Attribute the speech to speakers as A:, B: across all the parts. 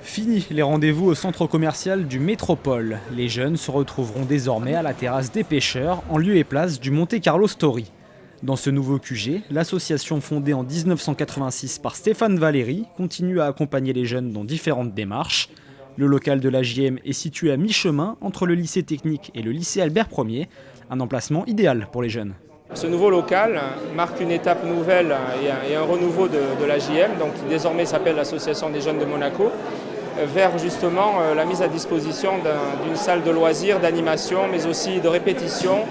A: Fini les rendez-vous au centre commercial du Métropole. Les jeunes se retrouveront désormais à la terrasse des pêcheurs, en lieu et place du Monte Carlo Story. Dans ce nouveau QG, l'association fondée en 1986 par Stéphane Valéry continue à accompagner les jeunes dans différentes démarches. Le local de la JM est situé à mi-chemin entre le lycée technique et le lycée Albert Ier, un emplacement idéal pour les jeunes.
B: Ce nouveau local marque une étape nouvelle et un renouveau de la JM, donc qui désormais s'appelle l'Association des jeunes de Monaco, vers justement la mise à disposition d'une salle de loisirs, d'animation, mais aussi de répétition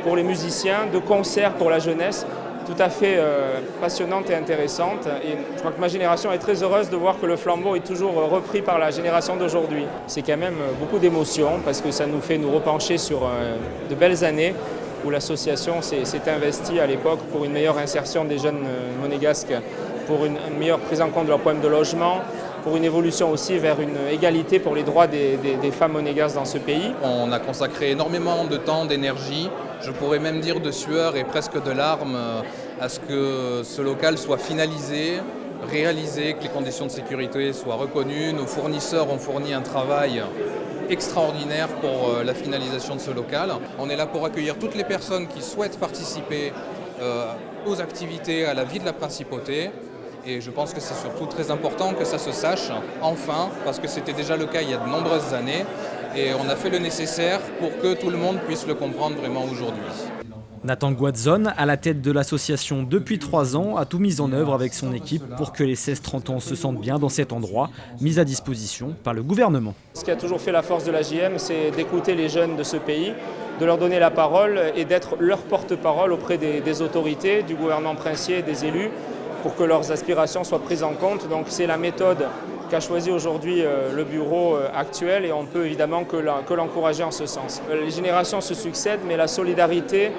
B: pour les musiciens, de concerts pour la jeunesse, tout à fait passionnante et intéressante. Et je crois que ma génération est très heureuse de voir que le flambeau est toujours repris par la génération d'aujourd'hui. C'est quand même beaucoup d'émotions parce que ça nous fait nous repencher sur de belles années où l'association s'est investie à l'époque pour une meilleure insertion des jeunes monégasques, pour une meilleure prise en compte de leurs problèmes de logement, pour une évolution aussi vers une égalité pour les droits des femmes monégasques dans ce pays.
C: On a consacré énormément de temps, d'énergie, je pourrais même dire de sueur et presque de larmes à ce que ce local soit finalisé, réalisé, que les conditions de sécurité soient reconnues. Nos fournisseurs ont fourni un travail extraordinaire pour la finalisation de ce local. On est là pour accueillir toutes les personnes qui souhaitent participer aux activités, à la vie de la principauté. Et je pense que c'est surtout très important que ça se sache, enfin, parce que c'était déjà le cas il y a de nombreuses années. Et on a fait le nécessaire pour que tout le monde puisse le comprendre vraiment aujourd'hui.
A: Nathan Guadzon, à la tête de l'association depuis 3 ans, a tout mis en œuvre avec son équipe pour que les 16-30 ans se sentent bien dans cet endroit, mis à disposition par le gouvernement.
B: Ce qui a toujours fait la force de la JM, c'est d'écouter les jeunes de ce pays, de leur donner la parole et d'être leur porte-parole auprès des autorités, du gouvernement princier et des élus, pour que leurs aspirations soient prises en compte. Donc c'est la méthode qu'a choisi aujourd'hui le bureau actuel et on peut évidemment que l'encourager en ce sens. Les générations se succèdent, mais la solidarité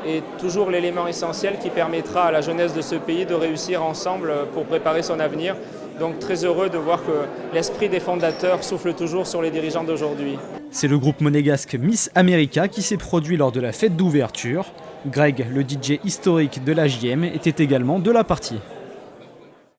B: est toujours l'élément essentiel qui permettra à la jeunesse de ce pays de réussir ensemble pour préparer son avenir. Donc très heureux de voir que l'esprit des fondateurs souffle toujours sur les dirigeants d'aujourd'hui.
A: C'est le groupe monégasque Miss America qui s'est produit lors de la fête d'ouverture. Greg, le DJ historique de la JM, était également de la partie.